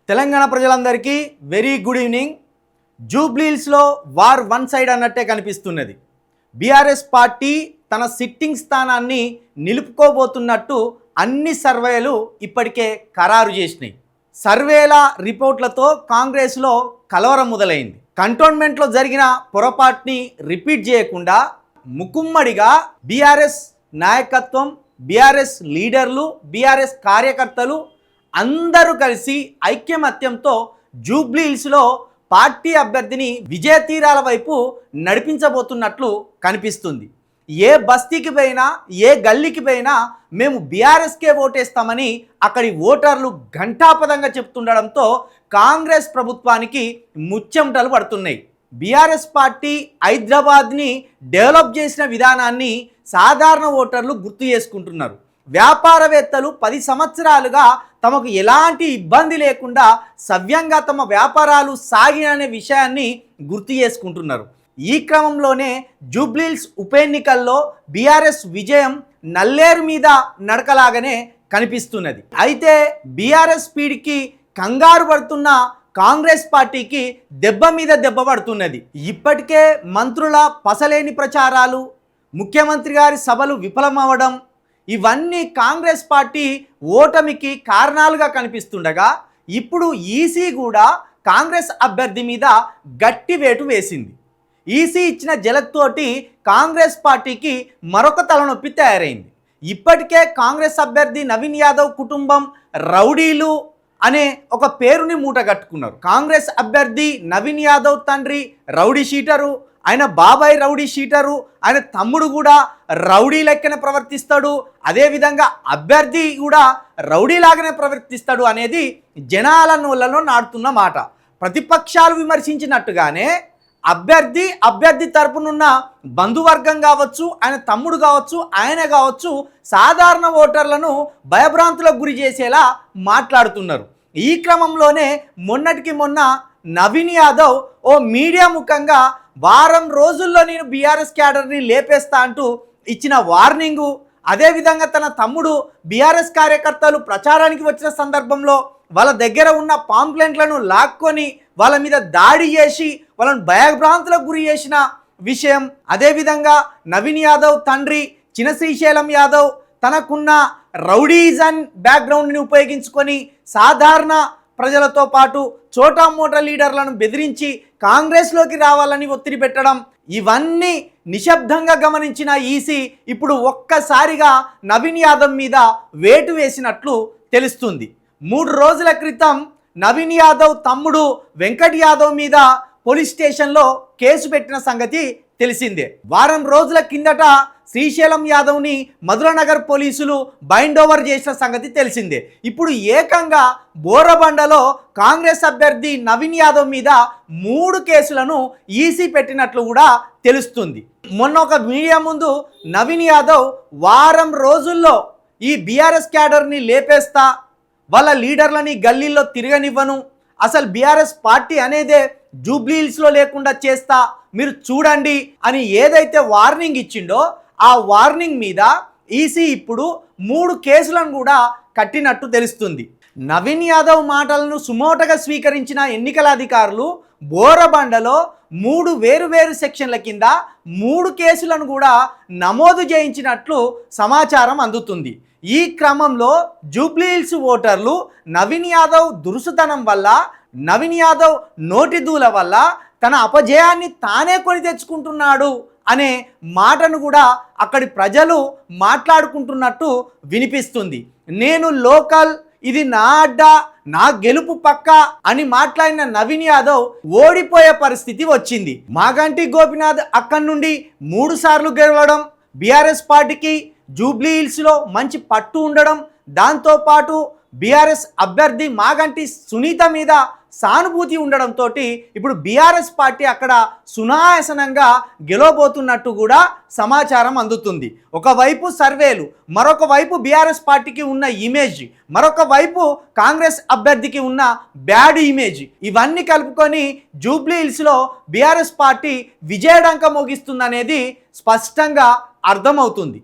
తెలంగాణ ప్రజలందరికీ very good evening. జూబ్లీహిల్స్లో war one side అన్నట్టే కనిపిస్తున్నది. బీఆర్ఎస్ పార్టీ తన సిట్టింగ్ స్థానాన్ని నిలుపుకోబోతున్నట్టు అన్ని సర్వేలు ఇప్పటికే ఖరారు చేసినాయి. సర్వేల రిపోర్ట్లతో కాంగ్రెస్లో కలవరం మొదలైంది. కంటోన్మెంట్లో జరిగిన పొరపాటుని రిపీట్ చేయకుండా ముకుమ్మడిగా బీఆర్ఎస్ నాయకత్వం, బీఆర్ఎస్ లీడర్లు, బీఆర్ఎస్ కార్యకర్తలు అందరూ కలిసి ఐక్యమత్యంతో జూబ్లీహిల్స్లో పార్టీ అభ్యర్థిని విజయ తీరాల వైపు నడిపించబోతున్నట్లు కనిపిస్తుంది. ఏ బస్తీకి పోయినా, ఏ గల్లీకి పోయినా మేము బీఆర్ఎస్కే ఓటేస్తామని అక్కడి ఓటర్లు ఘంటాపదంగా చెప్తుండడంతో కాంగ్రెస్ ప్రభుత్వానికి ముచ్చెమటలు పడుతున్నాయి. బీఆర్ఎస్ పార్టీ హైదరాబాద్ని డెవలప్ చేసిన విధానాన్ని సాధారణ ఓటర్లు గుర్తు చేసుకుంటున్నారు. వ్యాపారవేత్తలు 10 సంవత్సరాలుగా తమకు ఎలాంటి ఇబ్బంది లేకుండా సవ్యంగా తమ వ్యాపారాలు సాగిననే విషయాన్ని గుర్తు చేసుకుంటున్నారు. ఈ క్రమంలోనే జూబ్లీహిల్స్ ఉప ఎన్నికల్లో బీఆర్ఎస్ విజయం నల్లేరు మీద నడకలాగానే కనిపిస్తున్నది. అయితే బీఆర్ఎస్ స్పీడ్కి కంగారు పడుతున్న కాంగ్రెస్ పార్టీకి దెబ్బ మీద దెబ్బ పడుతున్నది. ఇప్పటికే మంత్రుల పసలేని ప్రచారాలు, ముఖ్యమంత్రి గారి సభలు విఫలమవ్వడం, ఇవన్నీ కాంగ్రెస్ పార్టీ ఓటమికి కారణాలుగా కనిపిస్తుండగా ఇప్పుడు ఈసీ కూడా కాంగ్రెస్ అభ్యర్థి మీద గట్టి వేటు వేసింది. ఈసీ ఇచ్చిన జలక్తోటి కాంగ్రెస్ పార్టీకి మరొక తలనొప్పి తయారైంది. ఇప్పటికే కాంగ్రెస్ అభ్యర్థి నవీన్ యాదవ్ కుటుంబం రౌడీలు అనే ఒక పేరుని మూటగట్టుకున్నారు. కాంగ్రెస్ అభ్యర్థి నవీన్ యాదవ్ తండ్రి రౌడీ షీటరు, ఆయన బాబాయ్ రౌడీ షీటరు, ఆయన తమ్ముడు కూడా రౌడీ లెక్కన ప్రవర్తిస్తాడు, అదేవిధంగా అభ్యర్థి కూడా రౌడీ లాగానే ప్రవర్తిస్తాడు అనేది జనాల నోళ్ళలో నాటుతున్న మాట. ప్రతిపక్షాలు విమర్శించినట్టుగానే అభ్యర్థి తరపునున్న బంధువర్గం కావచ్చు, ఆయన తమ్ముడు కావచ్చు, ఆయన కావచ్చు, సాధారణ ఓటర్లను భయభ్రాంతులకు గురి చేసేలా మాట్లాడుతున్నారు. ఈ క్రమంలోనే మొన్నటికి మొన్న నవీన్ యాదవ్ ఓ మీడియా ముఖంగా వారం రోజుల్లో నేను బీఆర్ఎస్ క్యాడర్ని లేపేస్తా అంటూ ఇచ్చిన వార్నింగు, అదేవిధంగా తన తమ్ముడు బీఆర్ఎస్ కార్యకర్తలు ప్రచారానికి వచ్చిన సందర్భంలో వాళ్ళ దగ్గర ఉన్న పాంప్లెంట్లను లాక్కొని వాళ్ళ మీద దాడి చేసి వాళ్ళని భయభ్రాంతులకు గురి చేసిన విషయం, అదేవిధంగా నవీన్ యాదవ్ తండ్రి చిన్న శ్రీశైలం యాదవ్ తనకున్న రౌడీజన్ బ్యాక్గ్రౌండ్ని ఉపయోగించుకొని సాధారణ ప్రజలతో పాటు చోటా మోటా లీడర్లను బెదిరించి కాంగ్రెస్లోకి రావాలని ఒత్తిడి పెట్టడం, ఇవన్నీ నిశ్శబ్దంగా గమనించిన ఈసీ ఇప్పుడు ఒక్కసారిగా నవీన్ యాదవ్ మీద వేటు వేసినట్లు తెలుస్తుంది. 3 రోజుల క్రితం నవీన్ యాదవ్ తమ్ముడు వెంకట్ యాదవ్ మీద పోలీస్ స్టేషన్లో కేసు పెట్టిన సంగతి తెలిసిందే. వారం రోజుల కిందట శ్రీశైలం యాదవ్ని మధురనగర్ పోలీసులు బైండ్ ఓవర్ చేసిన సంగతి తెలిసిందే. ఇప్పుడు ఏకంగా బోరబండలో కాంగ్రెస్ అభ్యర్థి నవీన్ యాదవ్ మీద 3 కేసులను ఈసీ పెట్టినట్లు కూడా తెలుస్తుంది. మొన్న ఒక మీడియా ముందు నవీన్ యాదవ్ వారం రోజుల్లో ఈ బీఆర్ఎస్ క్యాడర్ని లేపేస్తా, వాళ్ళ లీడర్లని గల్లీల్లో తిరగనివ్వను, అసలు బీఆర్ఎస్ పార్టీ అనేదే జూబ్లీహిల్స్లో లేకుండా చేస్తా, మీరు చూడండి అని ఏదైతే వార్నింగ్ ఇచ్చిండో ఆ వార్నింగ్ మీద ఈసీ ఇప్పుడు 3 కేసులను కూడా కట్టినట్టు తెలుస్తుంది. నవీన్ యాదవ్ మాటలను సుమోటగా స్వీకరించిన ఎన్నికల అధికారులు బోరబండలో 3 వేరు సెక్షన్ల కింద 3 కేసులను కూడా నమోదు చేయించినట్లు సమాచారం అందుతుంది. ఈ క్రమంలో జూబ్లీహిల్స్ ఓటర్లు నవీన్ యాదవ్ దురుసుతనం వల్ల, నవీన్ యాదవ్ నోటి దూల వల్ల తన అపజయాన్ని తానే కొని తెచ్చుకుంటున్నాడు అనే మాటను కూడా అక్కడి ప్రజలు మాట్లాడుకుంటున్నట్టు వినిపిస్తుంది. నేను లోకల్, ఇది నా అడ్డా, నా గెలుపు పక్క అని మాట్లాడిన నవీన్ యాదవ్ ఓడిపోయే పరిస్థితి వచ్చింది. మాగంటి గోపీనాథ్ అక్కడి నుండి 3 సార్లు గెలవడం, బీఆర్ఎస్ పార్టీకి జూబ్లీహిల్స్లో మంచి పట్టు ఉండడం, దాంతోపాటు బీఆర్ఎస్ అభ్యర్థి మాగంటి సునీత మీద సానుభూతి ఉండడంతో ఇప్పుడు బీఆర్ఎస్ పార్టీ అక్కడ సునాయాసనంగా గెలవబోతున్నట్టు కూడా సమాచారం అందుతుంది. ఒకవైపు సర్వేలు, మరొక వైపు బీఆర్ఎస్ పార్టీకి ఉన్న ఇమేజ్, మరొక వైపు కాంగ్రెస్ అభ్యర్థికి ఉన్న బ్యాడ్ ఇమేజ్, ఇవన్నీ కలుపుకొని జూబ్లీహిల్స్లో బీఆర్ఎస్ పార్టీ విజయడంక మోగిస్తుందనేది స్పష్టంగా అర్థమవుతుంది.